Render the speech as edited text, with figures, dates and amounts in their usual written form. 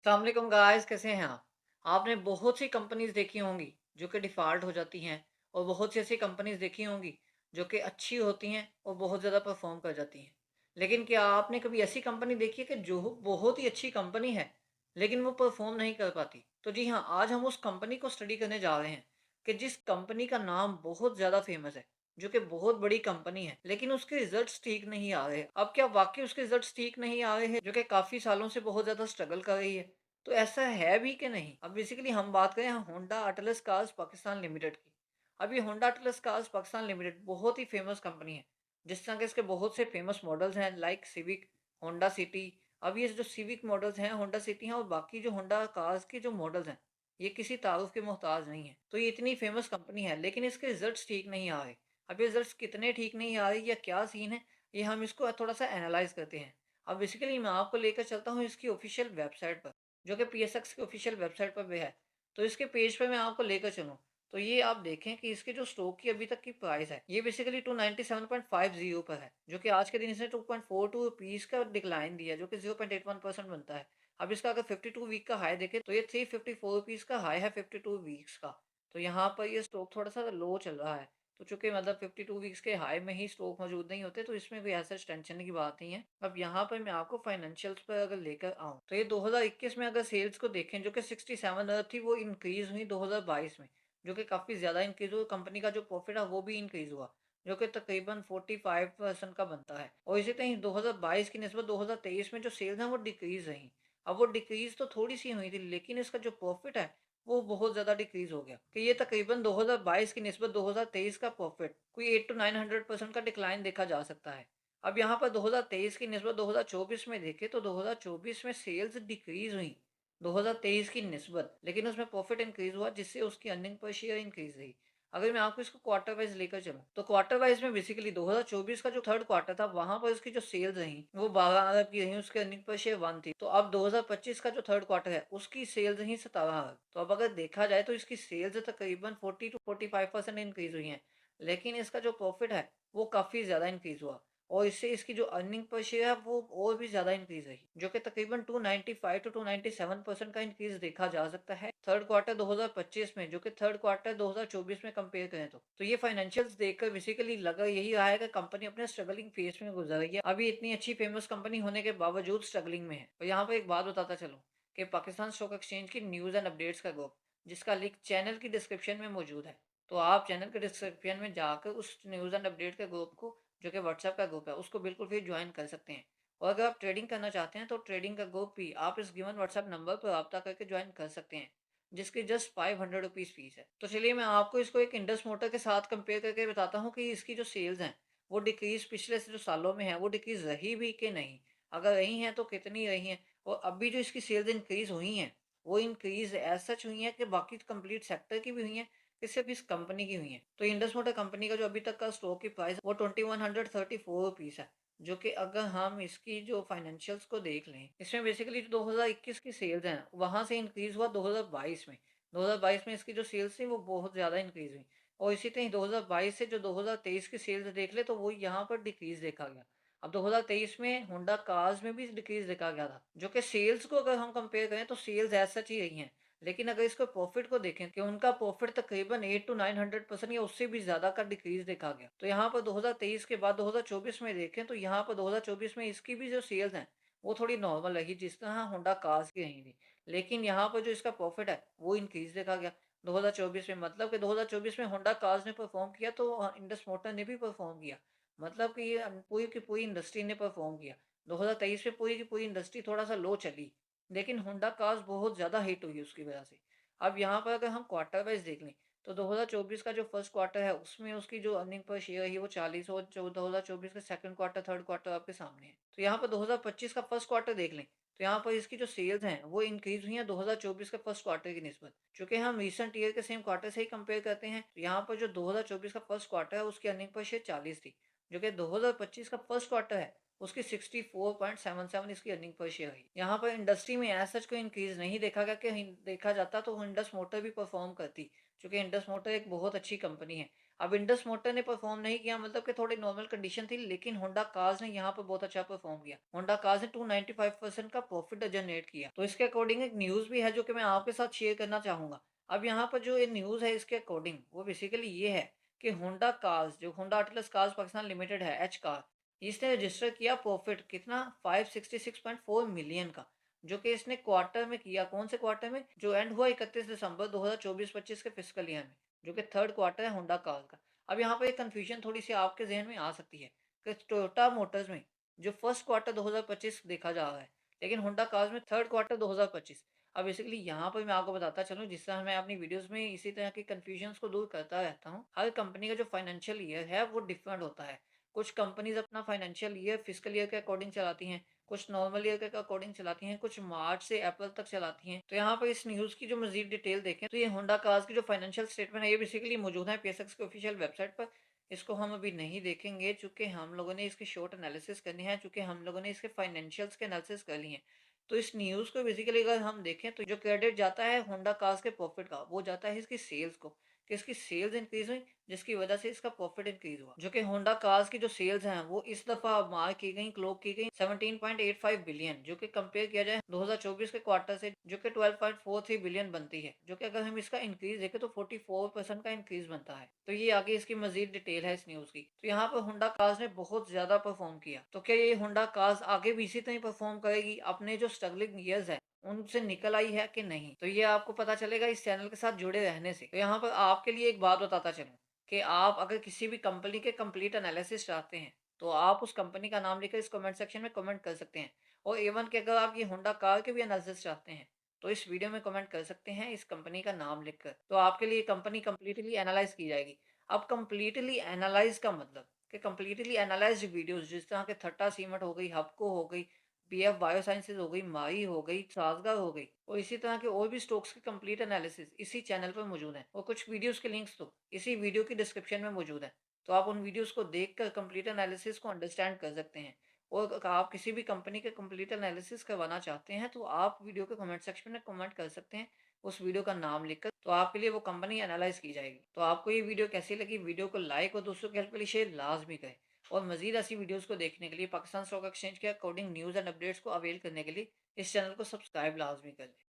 अस्सलाम गाइस, कैसे हैं आप? आपने बहुत सी कंपनीज़ देखी होंगी जो कि डिफ़ॉल्ट हो जाती हैं और बहुत सी ऐसी कंपनीज़ देखी होंगी जो कि अच्छी होती हैं और बहुत ज़्यादा परफ़ॉर्म कर जाती हैं। लेकिन क्या आपने कभी ऐसी कंपनी देखी है कि जो बहुत ही अच्छी कंपनी है, लेकिन वो परफ़ॉर्म नहीं कर पाती? तो जी हाँ, आज हम उस कंपनी को स्टडी करने जा रहे हैं कि जिस कंपनी का नाम बहुत ज़्यादा फ़ेमस है, जो कि बहुत बड़ी कंपनी है, लेकिन उसके रिज़ल्ट्स ठीक नहीं आ रहे। अब क्या वाक़ई उसके रिज़ल्ट्स ठीक नहीं आ रहे हैं, जो कि काफ़ी सालों से बहुत ज़्यादा स्ट्रगल कर रही है? तो ऐसा है भी कि नहीं? अब बेसिकली हम बात करें Honda atlas cars Pakistan limited की। अब ये Honda atlas cars Pakistan limited बहुत ही फेमस कंपनी है। जिस तरह के इसके बहुत से फेमस मॉडल्स हैं लाइक सिविक, होंडा सिटी। अब ये जो सिविक मॉडल्स हैं, होंडा सिटी हैं और बाकी जो होंडा कार्स के जो मॉडल्स हैं, ये किसी तारुफ के मोहताज नहीं है। तो ये इतनी फेमस कंपनी है लेकिन इसके रिजल्ट्स ठीक नहीं आ रहे। अब ये रिजल्ट्स कितने ठीक नहीं आ रहे या क्या सीन है, ये हम इसको थोड़ा सा एनालाइज करते हैं। अब बेसिकली मैं आपको लेकर चलता हूँ इसकी ऑफिशियल वेबसाइट पर, जो कि पीएसएक्स की ऑफिशियल वेबसाइट पर भी है। तो इसके पेज पे मैं आपको लेकर चलूँ, तो ये आप देखें कि इसके जो स्टॉक की अभी तक की प्राइस है, ये बेसिकली 297.50 पर है, जो कि आज के दिन इसने 2.42 रुपीज़ का डिक्लाइन दिया है, जो कि 0.81% बनता है। अब इसका अगर 52 वीक का हाई देखें, तो ये 354 रुपीज़ का हाई है 52 वीक्स का। तो यहाँ पर ये स्टॉक थोड़ा-सा लो चल रहा है। तो चूँकि मतलब 52 वीक्स के हाई में ही स्टॉक मौजूद नहीं होते, तो इसमें कोई ऐसा टेंशन की बात नहीं है। अब यहाँ पर मैं आपको फाइनेंशियल्स पर अगर लेकर आऊँ, तो ये 2021 में अगर सेल्स को देखें, जो कि 67 अरब थी, वो इंक्रीज़ हुई 2022 में, जो कि काफ़ी ज़्यादा इंक्रीज़ हुआ। कंपनी का जो प्रॉफिट है, वो भी इंक्रीज़ हुआ, जो कि तकरीबन 45% का बनता है। और इसी तरह 2022 की निस्बत 2023 में जो सेल्स हैं, वो डिक्रीज़ रहीं। अब वो डिक्रीज़ तो थोड़ी-सी हुई थी, लेकिन इसका जो प्रॉफिट है, वो बहुत ज़्यादा डिक्रीज़ हो गया कि ये तकरीबन 2022 की निस्बत 2023 का प्रॉफिट कोई 8 टू 900% का डिक्लाइन देखा जा सकता है। अब यहाँ पर 2023 की निस्बत 2024 में देखें, तो 2024 में सेल्स डिक्रीज़ हुई 2023 की निस्बत, लेकिन उसमें प्रॉफिट इंक्रीज़ हुआ, जिससे उसकी अर्निंग पर शेयर इंक्रीज़ रही। अगर मैं आपको इसको क्वार्टर वाइज़ लेकर चलूँ, तो क्वार्टर वाइज़ में बेसिकली 2024 का जो थर्ड क्वार्टर था, वहाँ पर उसकी जो सेल्स रहीं, वो 12 अरब की रहीं, उसकी अर्निंग पर शेयर 1 थी। तो अब 2025 का जो थर्ड क्वार्टर है, उसकी सेल्स रहीं 17 अरब। तो अब अगर देखा जाए, तो इसकी सेल्स तकरीबन 40 टू 45% इंक्रीज़ हुई हैं, लेकिन इसका जो प्रॉफिट है, वो काफ़ी ज़्यादा इंक्रीज़ हुआ। और इससे इसकी जो अर्निंग पर शेयर है, वो और भी ज़्यादा इंक्रीज़ रही, जो कि तकरीबन 295 टू 297% का इंक्रीज़ देखा जा सकता है थर्ड क्वार्टर 2025 में, जो कि थर्ड क्वार्टर 2024 में कंपेयर करें तो। तो ये फाइनेंशियल्स देखकर बेसिकली लगा यही रहा है कि कंपनी अपने स्ट्रगलिंग फेज़ में गुज़र रही है। अभी इतनी अच्छी फेमस कंपनी होने के बावजूद स्ट्रगलिंग में है। और यहाँ पे एक बात बताता चलूँ कि पाकिस्तान स्टॉक एक्सचेंज की न्यूज़ एंड अपडेट्स का ग्रुप, जिसका लिंक चैनल की डिस्क्रिप्शन में मौजूद है। तो आप चैनल के डिस्क्रिप्शन में जाकर उस न्यूज़ एंड अपडेट के ग्रुप को, जो कि व्हाट्सएप का ग्रुप है, उसको बिल्कुल फिर ज्वाइन कर सकते हैं। और अगर आप ट्रेडिंग करना चाहते हैं, तो ट्रेडिंग का ग्रुप भी आप इस गिवन व्हाट्सएप नंबर पर रब्ता करके ज्वाइन कर सकते हैं, जिसकी जस्ट 500 रुपीज़ फीस है। तो चलिए मैं आपको इसको एक इंडस मोटर के साथ कंपेयर करके बताता हूँ कि इसकी जो सेल्स हैं, वो डिक्रीज़ पिछले से जो सालों में है, वो डिक्रीज़ रही भी कि नहीं? अगर रही हैं, तो कितनी रही हैं? और अभी जो इसकी सेल्स इंक्रीज़ हुई हैं, वो इंक्रीज़ एज़ सच हुई हैं कि बाकी कंप्लीट सेक्टर की भी हुई हैं, कि सिर्फ़ इस कंपनी की हुई हैं। तो इंडस मोटर कंपनी का जो अभी तक का स्टॉक की प्राइस, वो 2134 रुपीज़ है। जो कि अगर हम इसकी जो फाइनेंशियल्स को देख लें, इसमें बेसिकली जो 2021 की सेल्स हैं, वहाँ से इंक्रीज़ हुआ 2022 में। 2022 में इसकी जो सेल्स थी, वो बहुत ज़्यादा इंक्रीज़ हुई। और इसी तरह 2022 से जो 2023 की सेल्स देख लें, तो वो यहाँ पर डिक्रीज़ देखा गया। अब 2023 में होंडा कार्स में भी डिक्रीज़ देखा गया था, जो कि सेल्स को अगर हम कंपेयर करें, तो सेल्स एज़ सच ही रही हैं। लेकिन अगर इसके प्रॉफिट को देखें, कि उनका प्रॉफिट तकरीबन 8 टू 900% या उससे भी ज़्यादा का डिक्रीज़ देखा गया। तो यहाँ पर 2023 के बाद 2024 में देखें, तो यहाँ पर 2024 में इसकी भी जो सेल्स हैं, वो थोड़ी नॉर्मल रही, जिस तरह होंडा कार्स की रही थी। लेकिन यहाँ पर जो इसका प्रॉफिट है, वो इंक्रीज़ देखा गया 2024 में। मतलब कि 2024 में होंडा कार्स ने परफ़ॉर्म किया, तो इंडस मोटर ने भी परफ़ॉर्म किया। मतलब कि ये पूरी की पूरी इंडस्ट्री ने परफ़ॉर्म किया। 2023 में पूरी की पूरी इंडस्ट्री थोड़ा-सा लो चली, लेकिन होंडा कार्स बहुत ज़्यादा हिट हुई उसकी वजह से। अब यहाँ पर अगर हम क्वार्टर वाइज़ देख लें, तो 2024 का जो फर्स्ट क्वार्टर है, उसमें उसकी जो अर्निंग पर शेयर है, वो 40, और जो 2024 का सेकंड क्वार्टर, थर्ड क्वार्टर आपके सामने है। तो यहाँ पर 2025 का फर्स्ट क्वार्टर देख लें, तो यहाँ पर इसकी जो सेल्स हैं, वो इंक्रीज़ हुई हैं 2024 के फर्स्ट क्वार्टर की निस्बत। चूँकि हम रिसेंट ईयर के सेम क्वार्टर से ही कंपेयर करते हैं, तो यहाँ पर जो 2024 का फर्स्ट क्वार्टर है, उसकी अर्निंग पर शेयर 40 थी, जो कि 2025 का फर्स्ट क्वार्टर है, उसकी 64.77 इसकी अर्निंग पर शेयर रही। यहाँ पर इंडस्ट्री में एज़ सच कोई इंक्रीज़ नहीं देखा गया, कि देखा जाता तो इंडस मोटर भी परफ़ॉर्म करती, क्योंकि इंडस मोटर एक बहुत अच्छी कंपनी है। अब इंडस मोटर ने परफॉर्म नहीं किया, मतलब कि थोड़ी नॉर्मल कंडीशन थी, लेकिन होंडा कार्स ने यहाँ पर बहुत अच्छा परफॉर्म किया। होंडा कार्स ने 295% का प्रॉफिट जनरेट किया। तो इसके अकॉर्डिंग एक न्यूज़ भी है जो कि मैं आपके साथ शेयर करना चाहूँगा। अब यहाँ पर जो ये न्यूज़ है इसके अकॉर्डिंग वो बेसिकली ये है कि होंडा कार्स, जो Honda atlas cars Pakistan limited है, एच कार, इसने रजिस्टर किया प्रॉफिट कितना 566.4 मिलियन का, जो कि इसने क्वार्टर में किया। कौन से क्वार्टर में? जो एंड हुआ 31 दिसंबर 2024-25 के फिजिकल ईयर में, जो कि थर्ड क्वार्टर है होंडा कार का। अब यहाँ पे एक कन्फ्यूजन थोड़ी सी आपके जहन में आ सकती है कि टोयोटा मोटर्स में जो फर्स्ट क्वार्टर 2025 देखा जा रहा है, लेकिन होंडा कार्स में थर्ड क्वार्टर 2025। अब बेसिकली यहाँ पर मैं आपको बताता चलूँ, जिससे मैं अपनी वीडियोस में इसी तरह के कन्फ्यूजन्स को दूर करता रहता हूँ। हर कंपनी का जो फाइनेंशियल ईयर है वो डिफरेंट होता है। कुछ कंपनीज अपना फाइनेंशियल ईयर फिजिकल ईयर के अकॉर्डिंग चलाती हैं, कुछ नॉर्मल ईयर के अकॉर्डिंग चलाती हैं, कुछ मार्च से अप्रैल तक चलाती हैं। तो यहाँ पर इस न्यूज़ की जो मजीद डिटेल देखें तो ये होंडा कार्स की जो फाइनेंशियल स्टेटमेंट है ये बेसिकली मौजूद है पीएसएक्स की ऑफिशियल वेबसाइट पर। इसको हम अभी नहीं देखेंगे चूंकि हम लोगों ने इसकी शॉर्ट एनालिसिस करनी है, चूंकि हम लोगों ने इसके फाइनेंशियल्स के एनालिसिस कर लिए हैं। तो इस न्यूज़ को बेसिकली अगर हम देखें तो जो क्रेडिट जाता है होंडा कार्स के प्रॉफिट का, वो जाता है इसकी सेल्स को, कि इसकी सेल्स इंक्रीज हुई, जिसकी वजह से इसका प्रॉफिट इंक्रीज हुआ। जो कि होंडा कार्स की जो सेल्स हैं वो इस दफा मार्क की गई, क्लोक की गई 17.85 बिलियन, जो कि कंपेयर किया जाए 2024 के क्वार्टर से जो कि 12.43 बिलियन बनती है, जो कि अगर हम इसका इंक्रीज देखें तो 44% का इंक्रीज बनता है। तो ये आगे इसकी मजीद डिटेल है इस न्यूज की। तो यहाँ पर होंडा कार्स ने बहुत ज्यादा परफॉर्म किया। तो क्या ये होंडा कार्स आगे भी इसी तरह परफॉर्म करेगी, अपने जो स्ट्रगलिंग ईयर्स है उनसे निकल आई है कि नहीं? तो ये आपको पता चलेगा इस चैनल के साथ जुड़े रहने से। तो यहाँ पर आपके लिए एक बात बताता चलूँ कि आप अगर किसी भी कंपनी के कंप्लीट एनालिसिस चाहते हैं तो आप उस कंपनी का नाम लिखकर इस कमेंट सेक्शन में कमेंट कर सकते हैं। और इवन कि अगर आप ये होंडा कार के भी एनालिसिस चाहते हैं तो इस वीडियो में कमेंट कर सकते हैं इस कंपनी का नाम लिखकर, तो आपके लिए कंपनी कंप्लीटली एनालाइज की जाएगी। अब कंप्लीटली एनालाइज का मतलब कि कंप्लीटली एनालाइज्ड वीडियोस जिस तरह के थट्टा सीमेंट हो गई, हबको हो गई, बीएफ बायोसाइंसेज हो गई, माई हो गई, साजगार हो गई, और इसी तरह के और भी स्टॉक्स की कंप्लीट एनालिसिस इसी चैनल पर मौजूद है। और कुछ वीडियोस के लिंक्स तो इसी वीडियो की डिस्क्रिप्शन में मौजूद है। तो आप उन वीडियोस को देखकर कंप्लीट एनालिसिस को अंडरस्टैंड कर सकते हैं। और अगर आप किसी भी कंपनी के कंप्लीट एनालिसिस करवाना चाहते हैं तो आप वीडियो के कमेंट सेक्शन में कमेंट कर सकते हैं उस वीडियो का नाम लिखकर, तो आपके लिए वो कंपनी एनालाइज की जाएगी। तो आपको ये वीडियो कैसी लगी? वीडियो को लाइक और दोस्तों के हेल्प के लिए शेयर लाजमी करें। और मजीद ऐसी वीडियोस को देखने के लिए, पाकिस्तान स्टॉक एक्सचेंज के अकॉर्डिंग न्यूज़ एंड अपडेट्स को अवेल करने के लिए इस चैनल को सब्सक्राइब लाजमी कर लें।